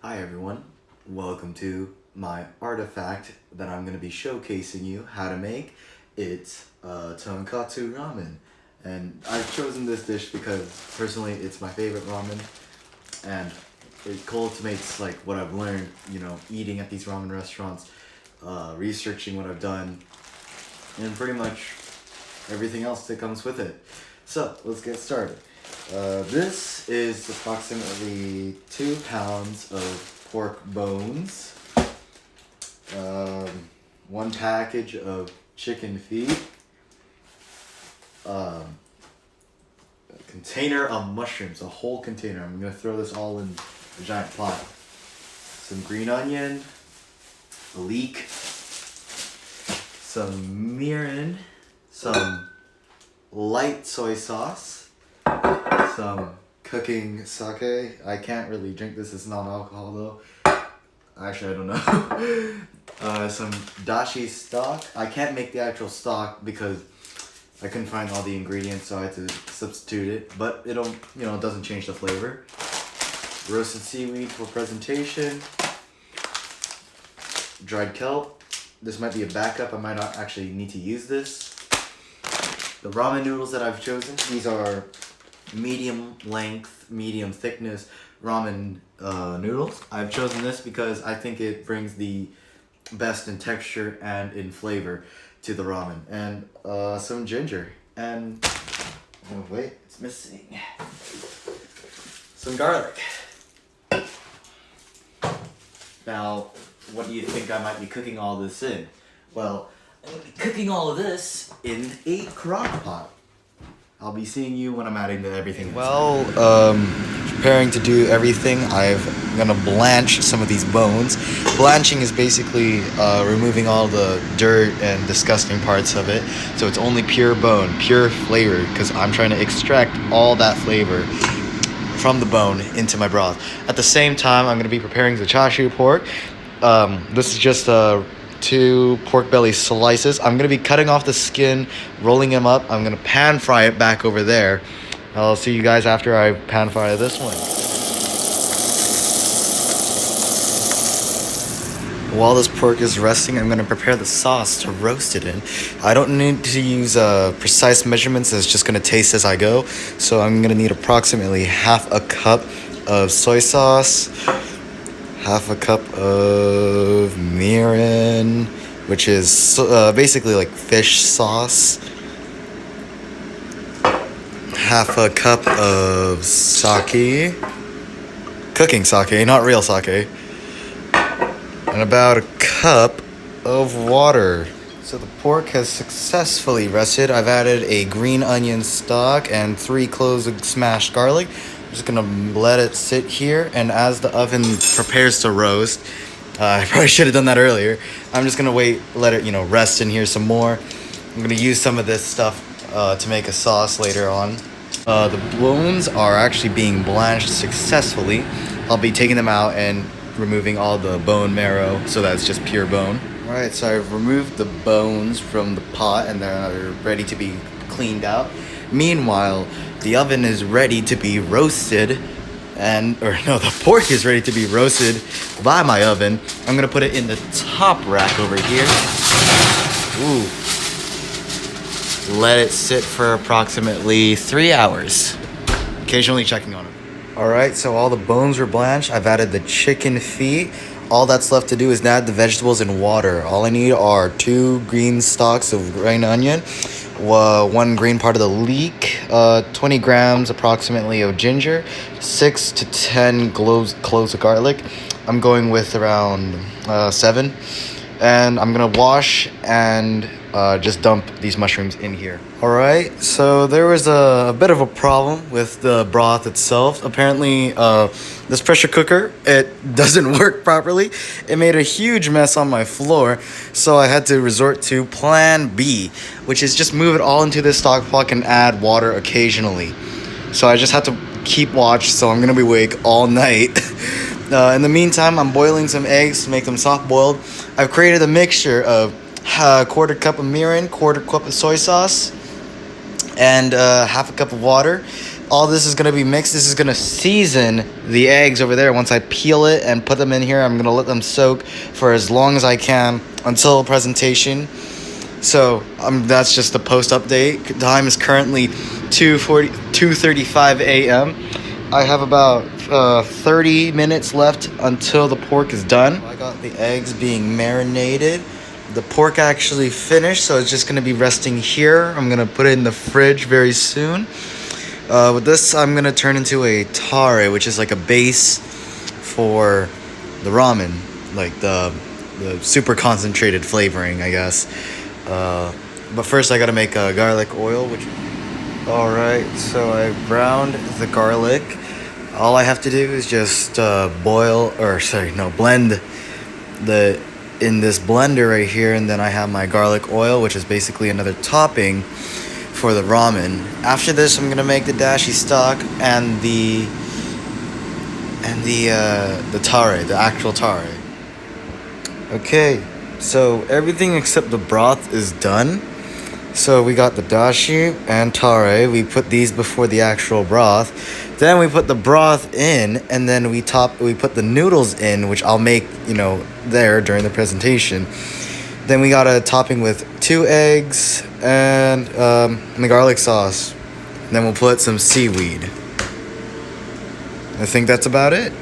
Hi everyone, welcome to my artifact that I'm going to be showcasing you how to make. It's tonkatsu ramen, and I've chosen this dish because personally it's my favorite ramen, and it cultivates like what I've learned, eating at these ramen restaurants, researching what I've done, and pretty much everything else that comes with it. So let's get started. This is approximately 2 pounds of pork bones, um, one package of chicken feet, a container of mushrooms, a whole container. I'm gonna throw this all in a giant pot. Some green onion, a leek, some mirin, some light soy sauce, some cooking sake. I can't really drink this, it's non-alcohol though. Actually, I don't know. Some dashi stock. I can't make the actual stock because I couldn't find all the ingredients, so I had to substitute it. But it doesn't change the flavor. Roasted seaweed for presentation. Dried kelp. This might be a backup. I might not actually need to use this. The ramen noodles that I've chosen, these are medium length, medium thickness ramen noodles. I've chosen this because I think it brings the best in texture and in flavor to the ramen. And some ginger. And, oh wait, it's missing. Some garlic. Now, what do you think I might be cooking all this in? Well, I'm going to be cooking all of this in a crock pot. I'll be seeing you when I'm adding everything. Well, preparing to do everything, I'm gonna blanch some of these bones. Blanching is basically removing all the dirt and disgusting parts of it. So it's only pure bone, pure flavor, because I'm trying to extract all that flavor from the bone into my broth. At the same time, I'm gonna be preparing the chashu pork. This is just 2 pork belly slices. I'm gonna be cutting off the skin, rolling them up. I'm gonna pan fry it back over there. I'll see you guys after I pan fry this one. While this pork is resting, I'm gonna prepare the sauce to roast it in. I don't need to use precise measurements, it's just gonna taste as I go. So I'm gonna need approximately half a cup of soy sauce, half a cup of mirin, which is basically like fish sauce, half a cup of sake, cooking sake, not real sake, and about a cup of water. So the pork has successfully rested. I've added a green onion stock and 3 cloves of smashed garlic. I'm just gonna let it sit here, and as the oven prepares to roast, I probably should have done that earlier. I'm just gonna let it rest in here some more. I'm gonna use some of this stuff to make a sauce later on. The bones are actually being blanched successfully. I'll be taking them out and removing all the bone marrow so that it's just pure bone. Alright, so I've removed the bones from the pot and they're ready to be cleaned out. Meanwhile, the oven is ready to be roasted, the pork is ready to be roasted by my oven. I'm gonna put it in the top rack over here. Ooh. Let it sit for approximately 3 hours. Occasionally checking on it. Alright, so all the bones were blanched. I've added the chicken feet. All that's left to do is add the vegetables and water. All I need are 2 green stalks of green onion, 1 green part of the leek, 20 grams approximately of ginger, 6 to 10 cloves of garlic. I'm going with around 7. And I'm gonna wash and just dump these mushrooms in here. Alright, so there was a bit of a problem with the broth itself. Apparently, this pressure cooker, it doesn't work properly. It made a huge mess on my floor, so I had to resort to plan B, which is just move it all into this stock pot and add water occasionally. So I just had to keep watch, so I'm gonna be awake all night. In the meantime, I'm boiling some eggs to make them soft boiled. I've created a mixture of a 1/4 cup of mirin, 1/4 cup of soy sauce, and half a cup of water. all this is gonna be mixed. This is gonna season the eggs over there. Once I peel it and put them in here, I'm gonna let them soak for as long as I can until presentation. So that's just the post update. Time is currently 2:35 a.m. I have about 30 minutes left until the pork is done. I got the eggs being marinated. The pork actually finished, so it's just gonna be resting here. I'm gonna put it in the fridge very soon. With this, I'm gonna turn into a tare, which is like a base for the ramen, like the super concentrated flavoring, I guess. But first I gotta make a garlic oil, which... Alright, so I browned the garlic. All I have to do is just blend in this blender right here, and then I have my garlic oil, which is basically another topping for the ramen. After this, I'm gonna make the dashi stock and the tare, the actual tare. Okay, so everything except the broth is done. So we got the dashi and tare. We put these before the actual broth. Then we put the broth in, and then we put the noodles in, which I'll make, there during the presentation. Then we got a topping with 2 eggs and the garlic sauce. And then we'll put some seaweed. I think that's about it.